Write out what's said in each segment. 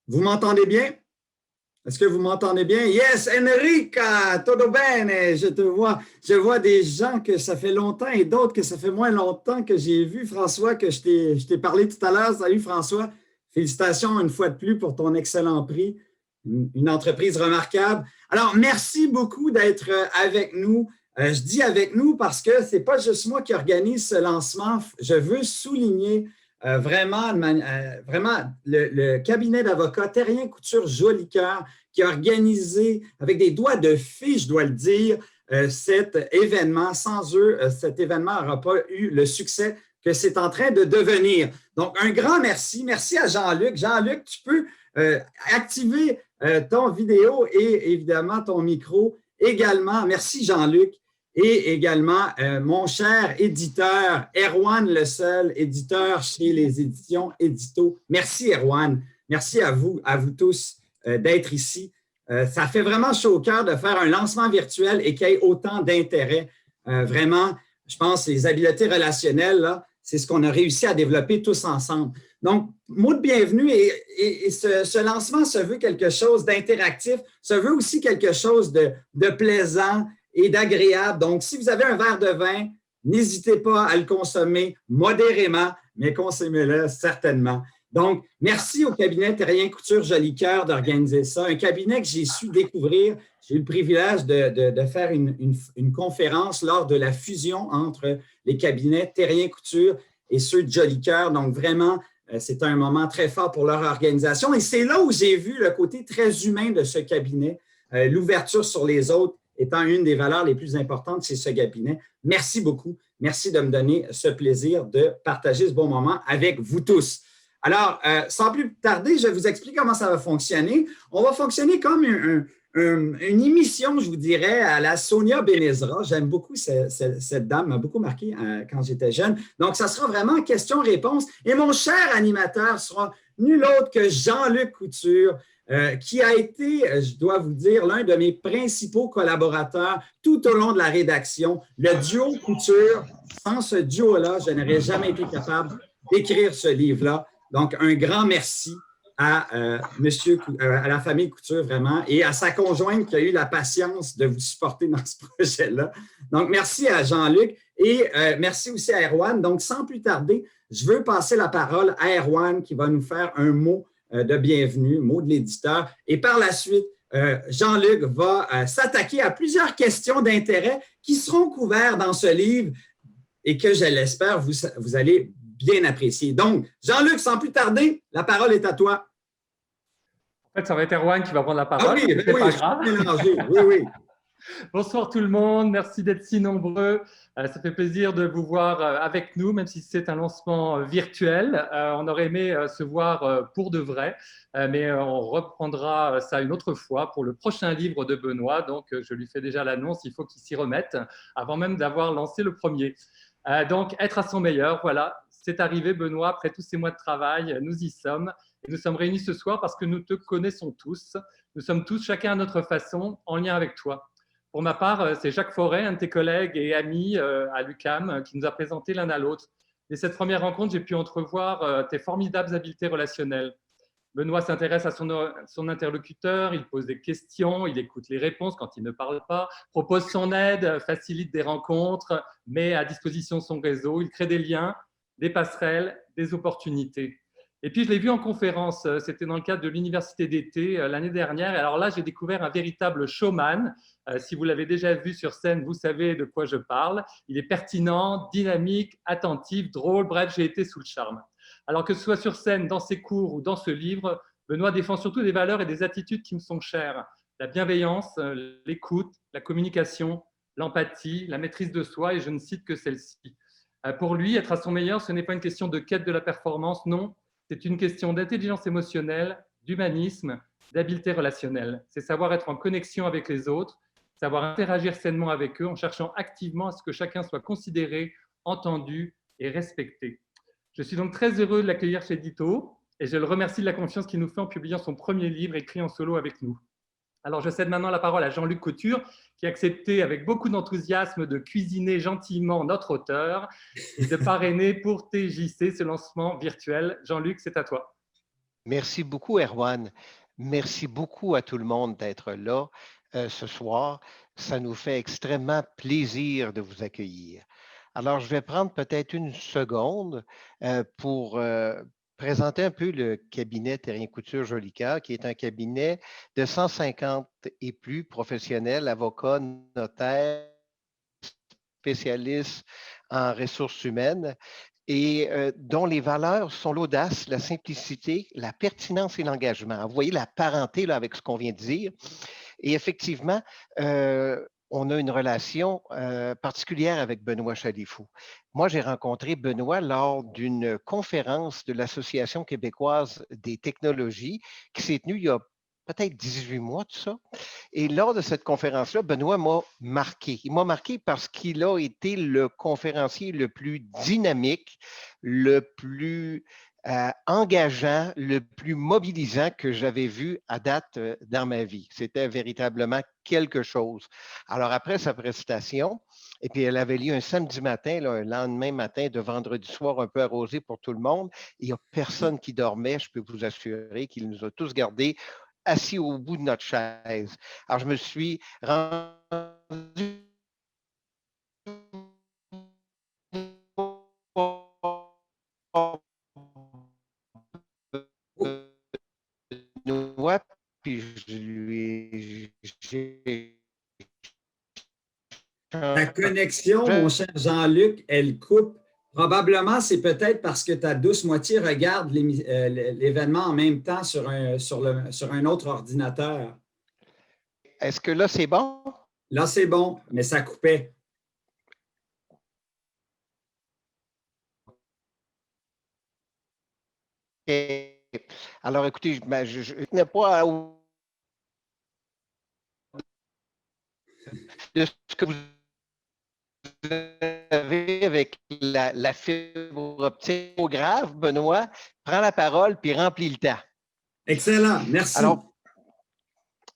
Vous m'entendez bien? Est-ce que vous m'entendez bien? Yes, Enrica, todo bene, je te vois. Je vois des gens que ça fait longtemps et d'autres que ça fait moins longtemps que j'ai vu. François, que je t'ai parlé tout à l'heure. Salut François. Félicitations une fois de plus pour ton excellent prix. Une entreprise remarquable. Alors, merci beaucoup d'être avec nous. Je dis avec nous parce que ce n'est pas juste moi qui organise ce lancement. Je veux souligner vraiment le cabinet d'avocats Terrien Couture Jolicoeur qui a organisé avec des doigts de fée, je dois le dire, cet événement. Sans eux, cet événement n'aura pas eu le succès que c'est en train de devenir. Donc, un grand merci. Merci à Jean-Luc. Jean-Luc, tu peux activer ton vidéo et évidemment ton micro également. Merci Jean-Luc. Et également, mon cher éditeur, Erwan Le Seul, éditeur chez les éditions Édito. Merci, Erwan. Merci à vous tous d'être ici. Ça fait vraiment chaud au cœur de faire un lancement virtuel et qu'il y ait autant d'intérêt. Vraiment, je pense que les habiletés relationnelles, là, c'est ce qu'on a réussi à développer tous ensemble. Donc, mot de bienvenue et ce lancement se veut quelque chose d'interactif, se veut aussi quelque chose de plaisant et d'agréable. Donc, si vous avez un verre de vin, n'hésitez pas à le consommer modérément, mais consommez-le certainement. Donc, merci au cabinet Terrien Couture Jolicoeur d'organiser ça. Un cabinet que j'ai su découvrir. J'ai eu le privilège de faire une conférence lors de la fusion entre les cabinets Terrien Couture et ceux de Jolicoeur. Donc, vraiment, c'est un moment très fort pour leur organisation. Et c'est là où j'ai vu le côté très humain de ce cabinet, l'ouverture sur les autres étant une des valeurs les plus importantes chez ce cabinet. Merci beaucoup. Merci de me donner ce plaisir de partager ce bon moment avec vous tous. Alors, sans plus tarder, je vous explique comment ça va fonctionner. On va fonctionner comme une émission, je vous dirais, à la Sonia Benezra. J'aime beaucoup cette dame, m'a beaucoup marqué quand j'étais jeune. Donc, ça sera vraiment question-réponse. Et mon cher animateur sera nul autre que Jean-Luc Couture, qui a été, je dois vous dire, l'un de mes principaux collaborateurs tout au long de la rédaction. Le duo Couture, sans ce duo-là, je n'aurais jamais été capable d'écrire ce livre-là. Donc, un grand merci à la famille Couture, vraiment, et à sa conjointe qui a eu la patience de vous supporter dans ce projet-là. Donc, merci à Jean-Luc et merci aussi à Erwan. Donc, sans plus tarder, je veux passer la parole à Erwan qui va nous faire un mot de bienvenue, mot de l'éditeur. Et par la suite, Jean-Luc va s'attaquer à plusieurs questions d'intérêt qui seront couvertes dans ce livre et que, je l'espère, vous allez bien apprécier. Donc, Jean-Luc, sans plus tarder, la parole est à toi. En fait, ça va être Erwan qui va prendre la parole. Ah oui, oui, pas grave. Oui, oui. Bonsoir tout le monde, merci d'être si nombreux. Ça fait plaisir de vous voir avec nous, même si c'est un lancement virtuel. On aurait aimé se voir pour de vrai, mais on reprendra ça une autre fois pour le prochain livre de Benoît. Donc, je lui fais déjà l'annonce, il faut qu'il s'y remette avant même d'avoir lancé le premier. Donc, être à son meilleur, voilà, c'est arrivé Benoît, après tous ces mois de travail, nous y sommes. Et nous sommes réunis ce soir parce que nous te connaissons tous. Nous sommes tous, chacun à notre façon, en lien avec toi. Pour ma part, c'est Jacques Forêt, un de tes collègues et amis à l'UQAM, qui nous a présentés l'un à l'autre. Dès cette première rencontre, j'ai pu entrevoir tes formidables habiletés relationnelles. Benoît s'intéresse à son interlocuteur, il pose des questions, il écoute les réponses quand il ne parle pas, propose son aide, facilite des rencontres, met à disposition son réseau, il crée des liens, des passerelles, des opportunités. Et puis, je l'ai vu en conférence, c'était dans le cadre de l'université d'été l'année dernière. Et alors là, j'ai découvert un véritable showman. Si vous l'avez déjà vu sur scène, vous savez de quoi je parle. Il est pertinent, dynamique, attentif, drôle. Bref, j'ai été sous le charme. Alors que ce soit sur scène, dans ses cours ou dans ce livre, Benoît défend surtout des valeurs et des attitudes qui me sont chères. La bienveillance, l'écoute, la communication, l'empathie, la maîtrise de soi, et je ne cite que celle-ci. Pour lui, être à son meilleur, ce n'est pas une question de quête de la performance, non. C'est une question d'intelligence émotionnelle, d'humanisme, d'habileté relationnelle. C'est savoir être en connexion avec les autres, savoir interagir sainement avec eux en cherchant activement à ce que chacun soit considéré, entendu et respecté. Je suis donc très heureux de l'accueillir chez Édito et je le remercie de la confiance qu'il nous fait en publiant son premier livre écrit en solo avec nous. Alors, je cède maintenant la parole à Jean-Luc Couture, qui a accepté avec beaucoup d'enthousiasme de cuisiner gentiment notre auteur et de parrainer pour TJC ce lancement virtuel. Jean-Luc, c'est à toi. Merci beaucoup, Erwan. Merci beaucoup à tout le monde d'être là ce soir. Ça nous fait extrêmement plaisir de vous accueillir. Alors, je vais prendre peut-être une seconde pour présenter un peu le cabinet Terrien Couture Jolicoeur, qui est un cabinet de 150 et plus professionnels, avocats, notaires, spécialistes en ressources humaines et dont les valeurs sont l'audace, la simplicité, la pertinence et l'engagement. Vous voyez la parenté là, avec ce qu'on vient de dire. Et effectivement, on a une relation particulière avec Benoît Chalifou. Moi, j'ai rencontré Benoît lors d'une conférence de l'Association québécoise des technologies qui s'est tenue il y a peut-être 18 mois, tout ça. Et lors de cette conférence-là, Benoît m'a marqué. Il m'a marqué parce qu'il a été le conférencier le plus dynamique, le plus engageant, le plus mobilisant que j'avais vu à date dans ma vie. C'était véritablement quelque chose. Alors, après sa prestation, et puis elle avait lieu un samedi matin, là, un lendemain matin de vendredi soir un peu arrosé pour tout le monde. Il n'y a personne qui dormait, je peux vous assurer qu'il nous a tous gardés assis au bout de notre chaise. Alors, je me suis rendu Benoît, puis je lui ai... Ta connexion, mon cher Jean-Luc, elle coupe. Probablement, c'est peut-être parce que ta douce moitié regarde l'événement en même temps sur un autre ordinateur. Est-ce que là, c'est bon? Là, c'est bon, mais ça coupait. Et alors, écoutez, je ne tenais pas à... de ce que vous avez avec la fibre optique grave, Benoît, prends la parole puis remplis le temps. Excellent, merci. Alors,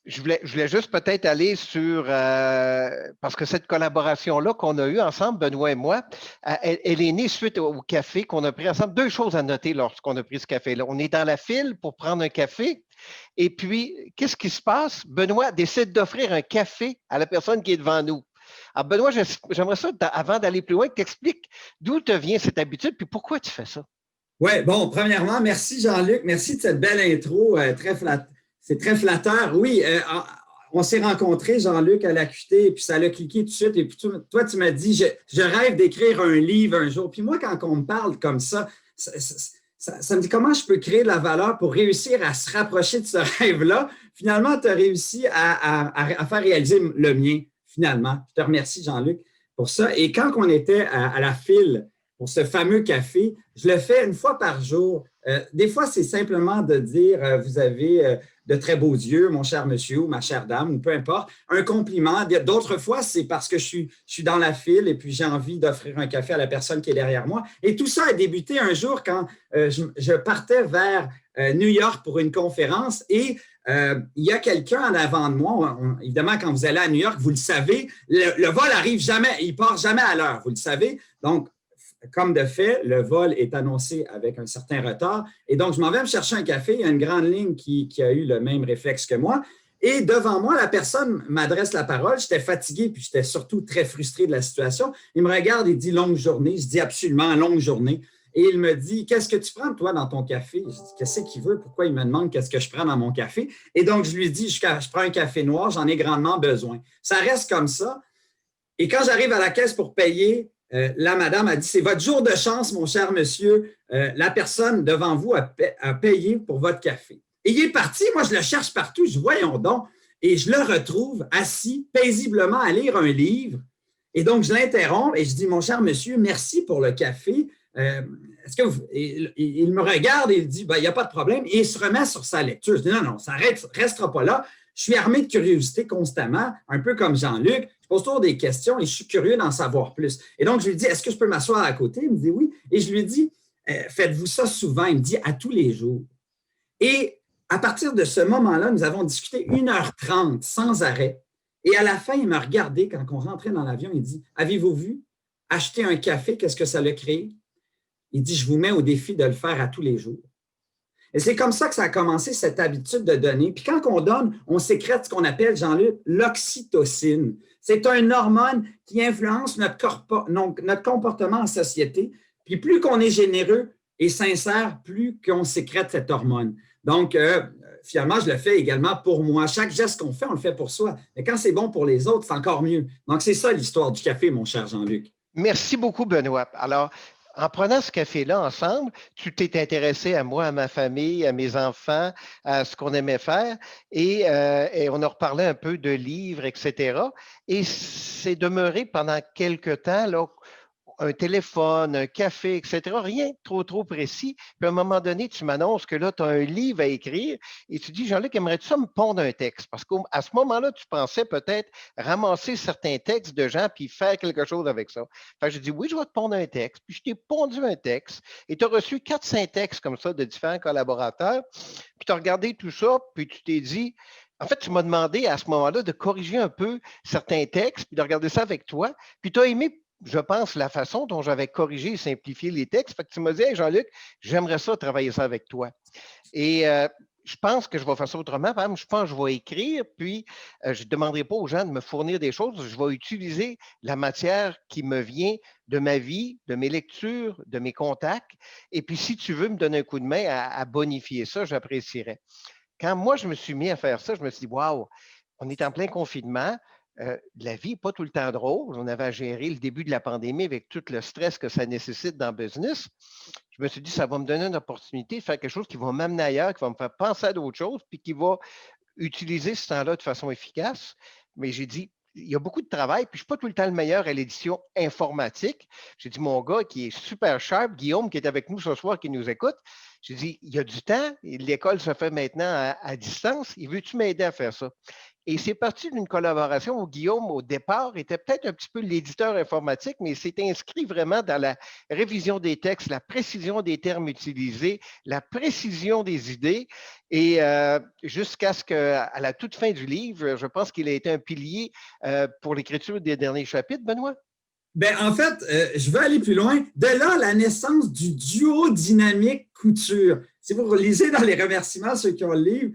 je voulais juste peut-être aller sur, parce que cette collaboration-là qu'on a eue ensemble, Benoît et moi, elle est née suite au café qu'on a pris ensemble. Deux choses à noter lorsqu'on a pris ce café-là. On est dans la file pour prendre un café. Et puis, qu'est-ce qui se passe? Benoît décide d'offrir un café à la personne qui est devant nous. Alors, Benoît, j'aimerais ça, avant d'aller plus loin, que tu expliques d'où te vient cette habitude puis pourquoi tu fais ça. Oui, bon, premièrement, merci Jean-Luc. Merci de cette belle intro. C'est très flatteur. Oui, on s'est rencontrés, Jean-Luc, à l'AQT, et puis ça l'a cliqué tout de suite. Et puis toi, tu m'as dit, je rêve d'écrire un livre un jour. Puis moi, quand on me parle comme ça me dit comment je peux créer de la valeur pour réussir à se rapprocher de ce rêve-là. Finalement, tu as réussi à faire réaliser le mien, finalement. Je te remercie, Jean-Luc, pour ça. Et quand on était à la file pour ce fameux café, je le fais une fois par jour. Des fois, c'est simplement de dire vous avez de très beaux yeux, mon cher monsieur ou ma chère dame, ou peu importe, un compliment. D'autres fois, c'est parce que je suis dans la file et puis j'ai envie d'offrir un café à la personne qui est derrière moi. Et tout ça a débuté un jour quand je partais vers New York pour une conférence et il y a quelqu'un en avant de moi. Évidemment, quand vous allez à New York, vous le savez, le vol arrive jamais, il part jamais à l'heure, vous le savez. Donc, comme de fait, le vol est annoncé avec un certain retard. Et donc, je m'en vais me chercher un café. Il y a une grande ligne qui a eu le même réflexe que moi. Et devant moi, la personne m'adresse la parole. J'étais fatigué, puis j'étais surtout très frustré de la situation. Il me regarde et dit « longue journée ». Je dis « absolument, longue journée ». Et il me dit « qu'est-ce que tu prends, toi, dans ton café ?» Je dis « qu'est-ce qu'il veut? Pourquoi il me demande qu'est-ce que je prends dans mon café? » Et donc, je lui dis « je prends un café noir, j'en ai grandement besoin. » Ça reste comme ça. Et quand j'arrive à la caisse pour payer, la madame a dit, c'est votre jour de chance, mon cher monsieur. La personne devant vous a payé pour votre café. Et il est parti. Moi, je le cherche partout. Je dis, voyons donc. Et je le retrouve assis paisiblement à lire un livre. Et donc, je l'interromps et je dis, mon cher monsieur, merci pour le café. Est-ce que il me regarde et il dit, ben, il n'y a pas de problème. Et il se remet sur sa lecture. Je dis, non, ça ne restera pas là. Je suis armé de curiosité constamment, un peu comme Jean-Luc. Je pose toujours des questions et je suis curieux d'en savoir plus. Et donc, je lui dis, est-ce que je peux m'asseoir à côté? Il me dit oui. Et je lui dis, faites-vous ça souvent? Il me dit, à tous les jours. Et à partir de ce moment-là, nous avons discuté 1h30 sans arrêt. Et à la fin, il m'a regardé quand on rentrait dans l'avion. Il dit, avez-vous vu acheter un café? Qu'est-ce que ça l'a créé? Il dit, je vous mets au défi de le faire à tous les jours. Et c'est comme ça que ça a commencé, cette habitude de donner. Puis quand on donne, on sécrète ce qu'on appelle, Jean-Luc, l'oxytocine. C'est une hormone qui influence notre comportement en société. Puis plus qu'on est généreux et sincère, plus qu'on sécrète cette hormone. Donc, finalement, je le fais également pour moi. Chaque geste qu'on fait, on le fait pour soi. Mais quand c'est bon pour les autres, c'est encore mieux. Donc, c'est ça l'histoire du café, mon cher Jean-Luc. Merci beaucoup, Benoît. Alors, en prenant ce café-là ensemble, tu t'es intéressé à moi, à ma famille, à mes enfants, à ce qu'on aimait faire et on a reparlé un peu de livres, etc. Et c'est demeuré pendant quelques temps, là, un téléphone, un café, etc. Rien de trop précis. Puis à un moment donné, tu m'annonces que là, tu as un livre à écrire et tu dis, Jean-Luc, aimerais-tu ça me pondre un texte? Parce qu'à ce moment-là, tu pensais peut-être ramasser certains textes de gens puis faire quelque chose avec ça. Fait que je dis, oui, je vais te pondre un texte. Puis je t'ai pondu un texte et tu as reçu 4-5 textes comme ça de différents collaborateurs. Puis tu as regardé tout ça, puis tu t'es dit, en fait, tu m'as demandé à ce moment-là de corriger un peu certains textes, puis de regarder ça avec toi. Puis tu as aimé, je pense, la façon dont j'avais corrigé et simplifié les textes. Fait que tu m'as dit, hey, Jean-Luc, j'aimerais ça travailler ça avec toi. Et je pense que je vais faire ça autrement. Par exemple, je pense que je vais écrire, puis je ne demanderai pas aux gens de me fournir des choses. Je vais utiliser la matière qui me vient de ma vie, de mes lectures, de mes contacts. Et puis, si tu veux me donner un coup de main à bonifier ça, j'apprécierais. Quand moi, je me suis mis à faire ça, je me suis dit, waouh, on est en plein confinement. La vie n'est pas tout le temps drôle. On avait à gérer le début de la pandémie avec tout le stress que ça nécessite dans le business. Je me suis dit, ça va me donner une opportunité de faire quelque chose qui va m'amener ailleurs, qui va me faire penser à d'autres choses, puis qui va utiliser ce temps-là de façon efficace. Mais j'ai dit, il y a beaucoup de travail, puis je ne suis pas tout le temps le meilleur à l'édition informatique. J'ai dit, mon gars qui est super sharp, Guillaume, qui est avec nous ce soir, qui nous écoute, j'ai dit, il y a du temps, l'école se fait maintenant à distance, il veut-tu m'aider à faire ça? Et c'est parti d'une collaboration où Guillaume, au départ, était peut-être un petit peu l'éditeur informatique, mais il s'est inscrit vraiment dans la révision des textes, la précision des termes utilisés, la précision des idées. Et jusqu'à ce qu'à la toute fin du livre, je pense qu'il a été un pilier pour l'écriture des derniers chapitres, Benoît. Ben, en fait, je veux aller plus loin. De là, la naissance du duo dynamique couture. Si vous lisez dans les remerciements, ceux qui ont le livre,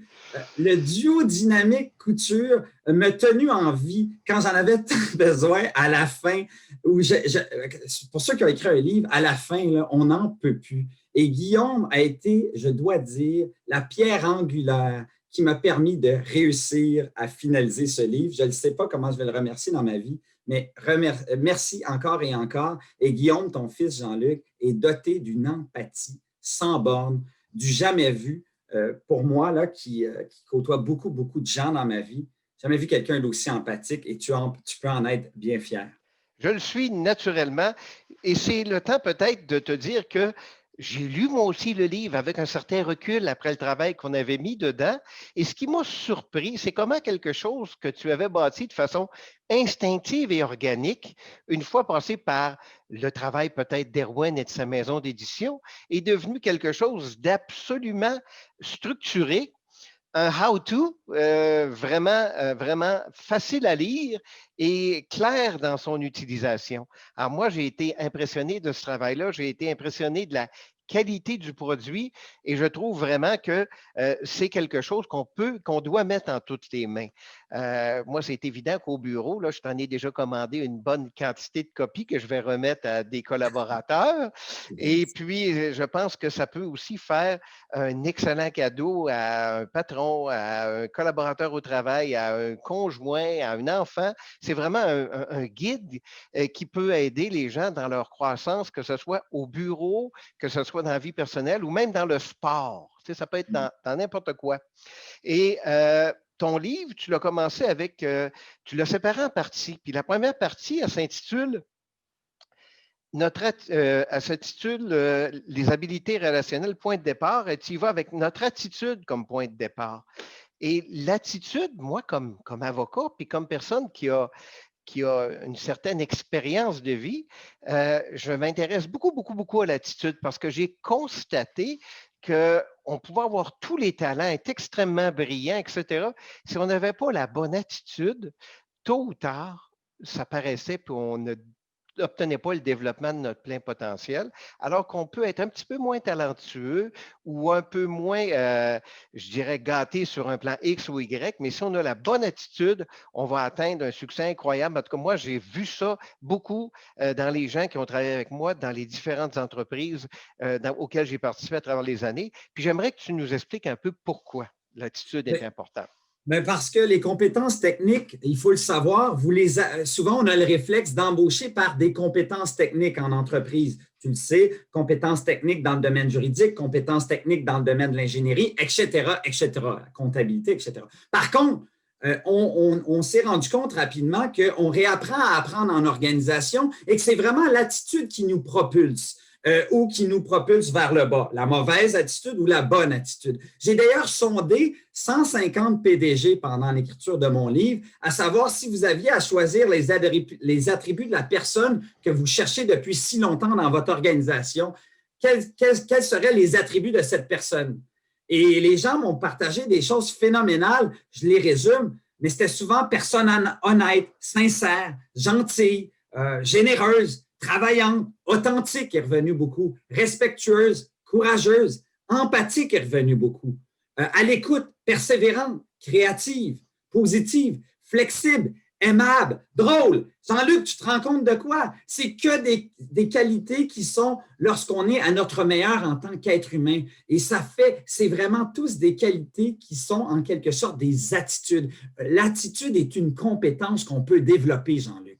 le duo dynamique couture m'a tenu en vie quand j'en avais besoin à la fin. Pour ceux qui ont écrit un livre, à la fin, là, on n'en peut plus. Et Guillaume a été, je dois dire, la pierre angulaire qui m'a permis de réussir à finaliser ce livre. Je ne sais pas comment je vais le remercier dans ma vie, mais merci encore et encore. Et Guillaume, ton fils Jean-Luc, est doté d'une empathie sans borne, du jamais vu. Pour moi, là, qui côtoie beaucoup, beaucoup de gens dans ma vie, jamais vu quelqu'un d'aussi empathique et tu peux en être bien fier. Je le suis naturellement et c'est le temps peut-être de te dire que j'ai lu moi aussi le livre avec un certain recul après le travail qu'on avait mis dedans. Et ce qui m'a surpris, c'est comment quelque chose que tu avais bâti de façon instinctive et organique, une fois passé par le travail peut-être d'Erwan et de sa maison d'édition, est devenu quelque chose d'absolument structuré, un how-to vraiment facile à lire et clair dans son utilisation. Alors moi, j'ai été impressionné de ce travail-là, j'ai été impressionné de la qualité du produit et je trouve vraiment que c'est quelque chose qu'on doit mettre en toutes les mains. Moi, c'est évident qu'au bureau, là, je t'en ai déjà commandé une bonne quantité de copies que je vais remettre à des collaborateurs. Et puis, je pense que ça peut aussi faire un excellent cadeau à un patron, à un collaborateur au travail, à un conjoint, à un enfant. C'est vraiment un guide qui peut aider les gens dans leur croissance, que ce soit au bureau, que ce soit dans la vie personnelle ou même dans le sport. Tu sais, ça peut être dans n'importe quoi. Et ton livre, tu l'as commencé avec, tu l'as séparé en parties. Puis la première partie, elle s'intitule Les habiletés relationnelles, point de départ. Et tu y vas avec notre attitude comme point de départ. Et l'attitude, moi, comme avocat, puis comme personne qui a une certaine expérience de vie, je m'intéresse beaucoup, beaucoup, beaucoup à l'attitude parce que j'ai constaté qu'on pouvait avoir tous les talents, être extrêmement brillant, etc. Si on n'avait pas la bonne attitude, tôt ou tard, ça paraissait, puis on ne n'obtenait pas le développement de notre plein potentiel, alors qu'on peut être un petit peu moins talentueux ou un peu moins, je dirais, gâté sur un plan X ou Y, mais si on a la bonne attitude, on va atteindre un succès incroyable. En tout cas, moi, j'ai vu ça beaucoup dans les gens qui ont travaillé avec moi dans les différentes entreprises auxquelles j'ai participé à travers les années. Puis j'aimerais que tu nous expliques un peu pourquoi l'attitude est importante. Ben parce que les compétences techniques, il faut le savoir, souvent on a le réflexe d'embaucher par des compétences techniques en entreprise. Tu le sais, compétences techniques dans le domaine juridique, compétences techniques dans le domaine de l'ingénierie, etc., la comptabilité, etc. Par contre, on s'est rendu compte rapidement qu'on réapprend à apprendre en organisation et que c'est vraiment l'attitude qui nous propulse. Ou qui nous propulse vers le bas, la mauvaise attitude ou la bonne attitude. J'ai d'ailleurs sondé 150 PDG pendant l'écriture de mon livre, à savoir si vous aviez à choisir les attributs de la personne que vous cherchez depuis si longtemps dans votre organisation, quels seraient les attributs de cette personne? Et les gens m'ont partagé des choses phénoménales, je les résume, mais c'était souvent personne honnête, sincère, gentille, généreuse, travaillante, authentique est revenu beaucoup, respectueuse, courageuse, empathique est revenu beaucoup, à l'écoute, persévérante, créative, positive, flexible, aimable, drôle. Jean-Luc, tu te rends compte de quoi? C'est que des qualités qui sont lorsqu'on est à notre meilleur en tant qu'être humain. Et c'est vraiment tous des qualités qui sont en quelque sorte des attitudes. L'attitude est une compétence qu'on peut développer, Jean-Luc.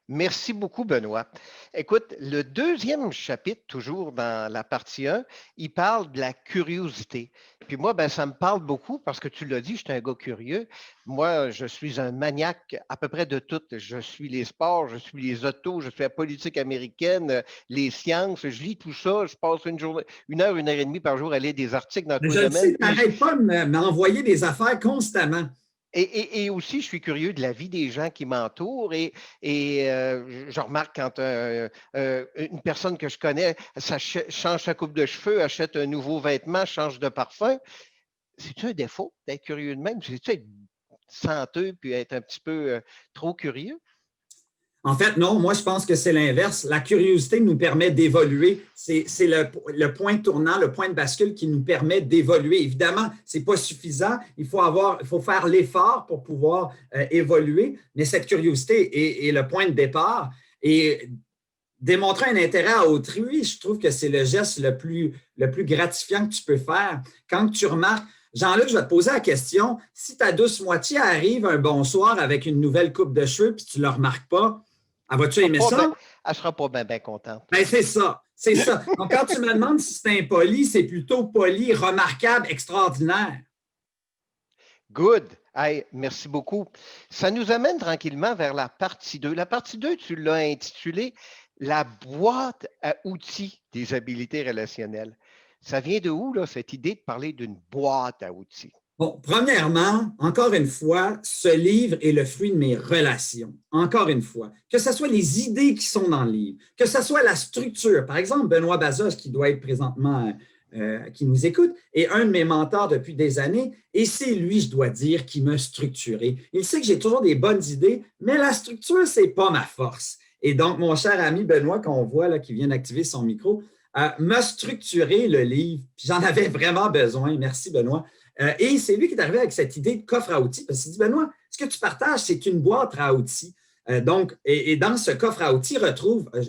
Merci beaucoup, Benoît. Écoute, le deuxième chapitre, toujours dans la partie 1, il parle de la curiosité. Puis moi, ça me parle beaucoup parce que tu l'as dit, je suis un gars curieux. Moi, je suis un maniaque à peu près de tout. Je suis les sports, je suis les autos, je suis la politique américaine, les sciences, je lis tout ça. Je passe une heure et demie par jour à lire des articles dans tous les domaines. Je n'arrête pas de m'envoyer des affaires constamment. Et aussi, je suis curieux de la vie des gens qui m'entourent et je remarque quand une personne que je connais change sa coupe de cheveux, achète un nouveau vêtement, change de parfum. C'est-tu un défaut d'être curieux de même? C'est-tu être senteux puis être un petit peu trop curieux? En fait, non, moi, je pense que c'est l'inverse. La curiosité nous permet d'évoluer. C'est le point tournant, le point de bascule qui nous permet d'évoluer. Évidemment, ce n'est pas suffisant. Il faut faire l'effort pour pouvoir évoluer, mais cette curiosité est le point de départ. Et démontrer un intérêt à autrui, je trouve que c'est le geste le plus gratifiant que tu peux faire. Quand tu remarques, Jean-Luc, je vais te poser la question, si ta douce moitié arrive un bonsoir avec une nouvelle coupe de cheveux puis tu ne le remarques pas, vas-tu aimer ça? Elle ne sera pas bien contente. C'est ça. Donc, quand tu me demandes si c'est impoli, c'est plutôt poli, remarquable, extraordinaire. Good. Hey, merci beaucoup. Ça nous amène tranquillement vers la partie 2. La partie 2, tu l'as intitulée « La boîte à outils des habiletés relationnelles ». Ça vient de où, là, cette idée de parler d'une boîte à outils? Bon, premièrement, encore une fois, ce livre est le fruit de mes relations. Encore une fois, que ce soit les idées qui sont dans le livre, que ce soit la structure. Par exemple, Benoît Bazos, qui doit être présentement, qui nous écoute, est un de mes mentors depuis des années, et c'est lui, je dois dire, qui m'a structuré. Il sait que j'ai toujours des bonnes idées, mais la structure, ce n'est pas ma force. Et donc, mon cher ami Benoît, qu'on voit là, qui vient d'activer son micro, m'a structuré le livre. Puis j'en avais vraiment besoin. Merci, Benoît. Et c'est lui qui est arrivé avec cette idée de coffre à outils, parce qu'il dit, Benoît, ce que tu partages, c'est une boîte à outils. Donc, dans ce coffre à outils,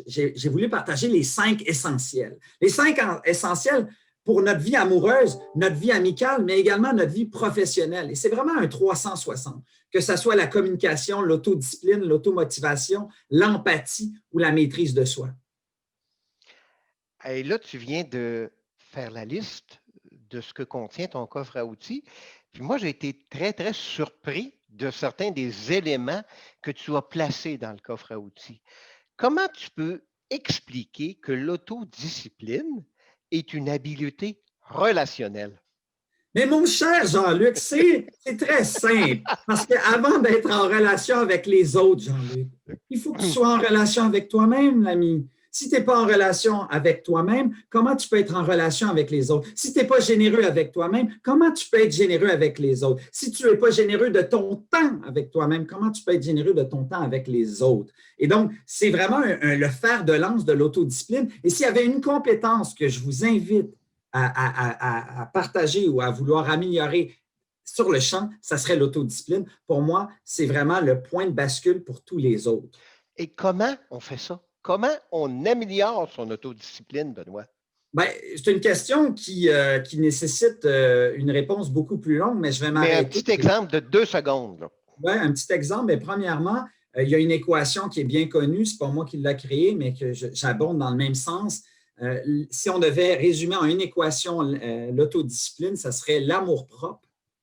j'ai voulu partager les 5 essentiels. Les 5 essentiels pour notre vie amoureuse, notre vie amicale, mais également notre vie professionnelle. Et c'est vraiment un 360, que ce soit la communication, l'autodiscipline, l'automotivation, l'empathie ou la maîtrise de soi. Et là, tu viens de faire la liste de ce que contient ton coffre à outils. Puis moi, j'ai été très, très surpris de certains des éléments que tu as placés dans le coffre à outils. Comment tu peux expliquer que l'autodiscipline est une habileté relationnelle? Mais mon cher Jean-Luc, c'est très simple. Parce qu'avant d'être en relation avec les autres, Jean-Luc, il faut que tu sois en relation avec toi-même, l'ami. Si tu n'es pas en relation avec toi-même, comment tu peux être en relation avec les autres? Si tu n'es pas généreux avec toi-même, comment tu peux être généreux avec les autres? Si tu n'es pas généreux de ton temps avec toi-même, comment tu peux être généreux de ton temps avec les autres? Et donc, c'est vraiment le fer de lance de l'autodiscipline. Et s'il y avait une compétence que je vous invite à partager ou à vouloir améliorer sur le champ, ça serait l'autodiscipline. Pour moi, c'est vraiment le point de bascule pour tous les autres. Et comment on fait ça? Comment on améliore son autodiscipline, Benoît? Bien, c'est une question qui nécessite une réponse beaucoup plus longue, mais je vais m'arrêter. Mais un petit exemple de 2 secondes. Oui, un petit exemple. Mais premièrement, il y a une équation qui est bien connue, ce n'est pas moi qui l'ai créée, mais que j'abonde dans le même sens. Si on devait résumer en une équation l'autodiscipline, ça serait l'amour-propre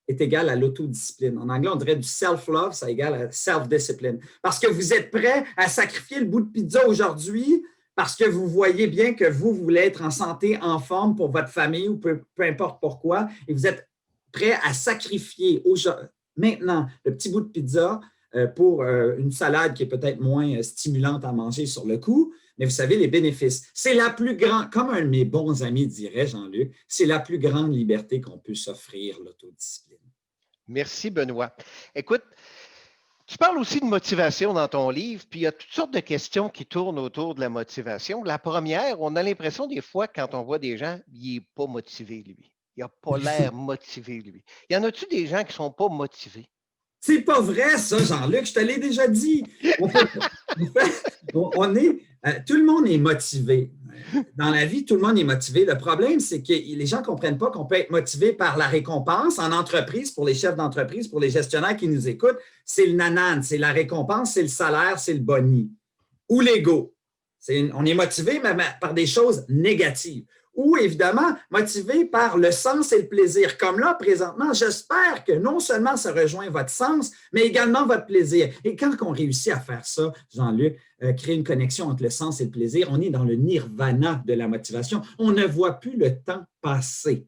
est égal à l'autodiscipline. En anglais, on dirait du self-love, ça égale à self-discipline. Parce que vous êtes prêt à sacrifier le bout de pizza aujourd'hui parce que vous voyez bien que vous voulez être en santé, en forme pour votre famille ou peu importe pourquoi, et vous êtes prêt à sacrifier maintenant le petit bout de pizza pour une salade qui est peut-être moins stimulante à manger sur le coup, mais vous savez les bénéfices. C'est la plus grande, comme un de mes bons amis dirait, Jean-Luc, c'est la plus grande liberté qu'on peut s'offrir, l'autodiscipline. Merci, Benoît. Écoute, tu parles aussi de motivation dans ton livre, puis il y a toutes sortes de questions qui tournent autour de la motivation. La première, on a l'impression des fois, quand on voit des gens, il n'est pas motivé, lui. Il n'a pas l'air motivé, lui. Y en a-tu des gens qui ne sont pas motivés? C'est pas vrai, ça, Jean-Luc, je te l'ai déjà dit. Tout le monde est motivé. Dans la vie, tout le monde est motivé. Le problème, c'est que les gens ne comprennent pas qu'on peut être motivé par la récompense en entreprise, pour les chefs d'entreprise, pour les gestionnaires qui nous écoutent. C'est le nanan, c'est la récompense, c'est le salaire, c'est le boni. Ou l'ego. On est motivé, mais par des choses négatives. Ou évidemment motivé par le sens et le plaisir. Comme là, présentement, j'espère que non seulement ça rejoint votre sens, mais également votre plaisir. Et quand on réussit à faire ça, Jean-Luc, créer une connexion entre le sens et le plaisir, on est dans le nirvana de la motivation. On ne voit plus le temps passer.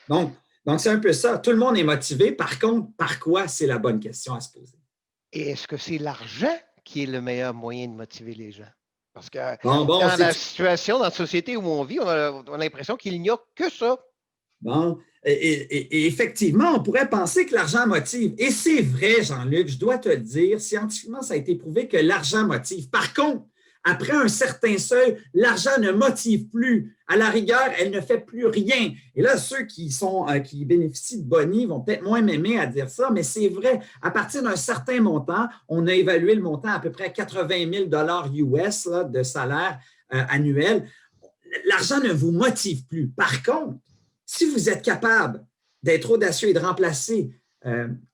Donc c'est un peu ça. Tout le monde est motivé. Par contre, par quoi? C'est la bonne question à se poser. Et est-ce que c'est l'argent qui est le meilleur moyen de motiver les gens? Parce que dans la situation, dans la société où on vit, on a l'impression qu'il n'y a que ça. Bon, et effectivement, on pourrait penser que l'argent motive. Et c'est vrai, Jean-Luc, je dois te le dire, scientifiquement, ça a été prouvé que l'argent motive. Par contre, après un certain seuil, l'argent ne motive plus. À la rigueur, elle ne fait plus rien. Et là, ceux qui bénéficient de boni vont peut-être moins m'aimer à dire ça, mais c'est vrai. À partir d'un certain montant, on a évalué le montant à peu près 80 000 US là, de salaire annuel. L'argent ne vous motive plus. Par contre, si vous êtes capable d'être audacieux et de remplacer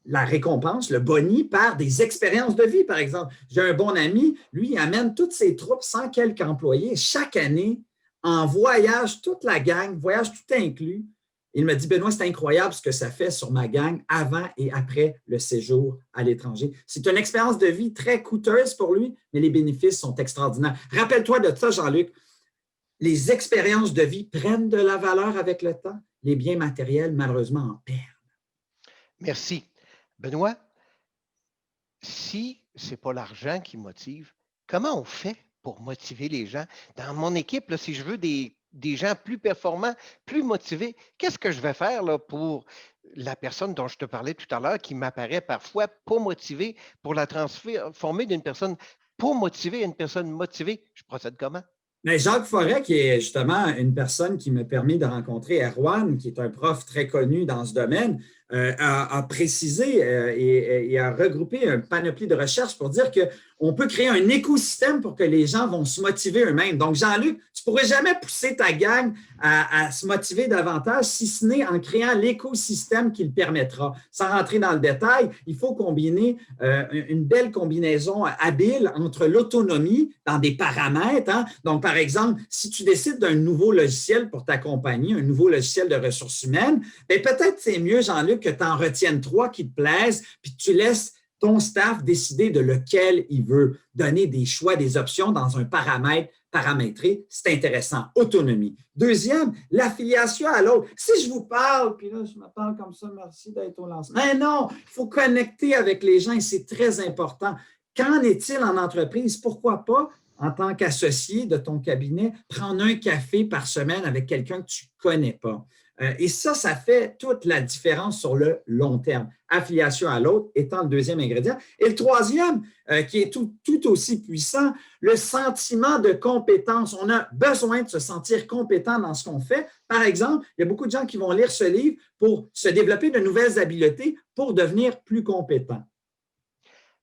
la récompense, le boni, par des expériences de vie, par exemple. J'ai un bon ami, lui, il amène toutes ses troupes sans quelques employés chaque année en voyage, toute la gang, voyage tout inclus. Il me dit, Benoît, c'est incroyable ce que ça fait sur ma gang avant et après le séjour à l'étranger. C'est une expérience de vie très coûteuse pour lui, mais les bénéfices sont extraordinaires. Rappelle-toi de ça, Jean-Luc. Les expériences de vie prennent de la valeur avec le temps. Les biens matériels, malheureusement, en perdent. Merci. Benoît, si ce n'est pas l'argent qui motive, comment on fait pour motiver les gens? Dans mon équipe, là, si je veux des gens plus performants, plus motivés, qu'est-ce que je vais faire là, pour la personne dont je te parlais tout à l'heure qui m'apparaît parfois pas motivée, pour la transformer d'une personne pas motivée à une personne motivée? Je procède comment? Mais Jacques Forêt, qui est justement une personne qui me permet de rencontrer Erwan, qui est un prof très connu dans ce domaine, a précisé et a regroupé une panoplie de recherches pour dire qu'on peut créer un écosystème pour que les gens vont se motiver eux-mêmes. Donc, Jean-Luc, tu ne pourrais jamais pousser ta gang à se motiver davantage, si ce n'est en créant l'écosystème qui le permettra. Sans rentrer dans le détail, il faut combiner une belle combinaison habile entre l'autonomie dans des paramètres. Hein? Donc, par exemple, si tu décides d'un nouveau logiciel pour ta compagnie, un nouveau logiciel de ressources humaines, bien, peut-être c'est mieux, Jean-Luc, que tu en retiennes 3 qui te plaisent, puis tu laisses ton staff décider de lequel il veut, donner des choix, des options dans un paramètre paramétré. C'est intéressant. Autonomie. Deuxième, l'affiliation à l'autre. Si je vous parle, puis là, je me parle comme ça, merci d'être au lancement. Mais non, il faut connecter avec les gens et c'est très important. Qu'en est-il en entreprise? Pourquoi pas en tant qu'associé de ton cabinet, prendre un café par semaine avec quelqu'un que tu ne connais pas. Et ça fait toute la différence sur le long terme. Affiliation à l'autre étant le deuxième ingrédient. Et le troisième, qui est tout aussi puissant, le sentiment de compétence. On a besoin de se sentir compétent dans ce qu'on fait. Par exemple, il y a beaucoup de gens qui vont lire ce livre pour se développer de nouvelles habiletés pour devenir plus compétents.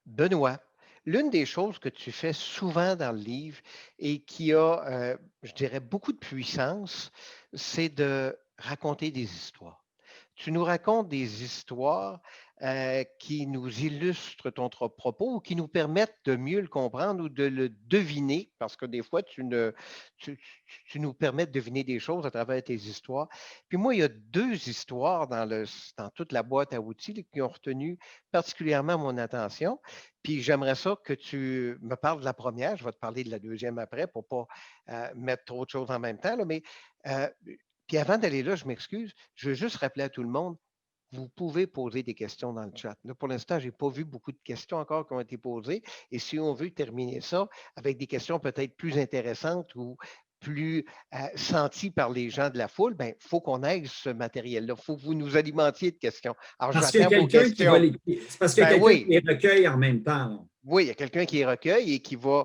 Benoît, l'une des choses que tu fais souvent dans le livre et qui a, je dirais, beaucoup de puissance, c'est de raconter des histoires. Tu nous racontes des histoires qui nous illustrent ton propos ou qui nous permettent de mieux le comprendre ou de le deviner, parce que des fois, tu nous permets de deviner des choses à travers tes histoires. Puis moi, il y a 2 histoires dans toute la boîte à outils qui ont retenu particulièrement mon attention. Puis j'aimerais ça que tu me parles de la première. Je vais te parler de la deuxième après pour ne pas mettre trop de choses en même temps. Là, mais puis avant d'aller là, je m'excuse, je veux juste rappeler à tout le monde, vous pouvez poser des questions dans le chat. Là, pour l'instant, je n'ai pas vu beaucoup de questions encore qui ont été posées. Et si on veut terminer ça avec des questions peut-être plus intéressantes ou plus senties par les gens de la foule, il faut qu'on aille ce matériel-là. Il faut que vous nous alimentiez de questions. Alors, parce qu'il y a quelqu'un qui va c'est parce qu'il y a quelqu'un qui les recueille en même temps. Là. Oui, il y a quelqu'un qui les recueille et qui va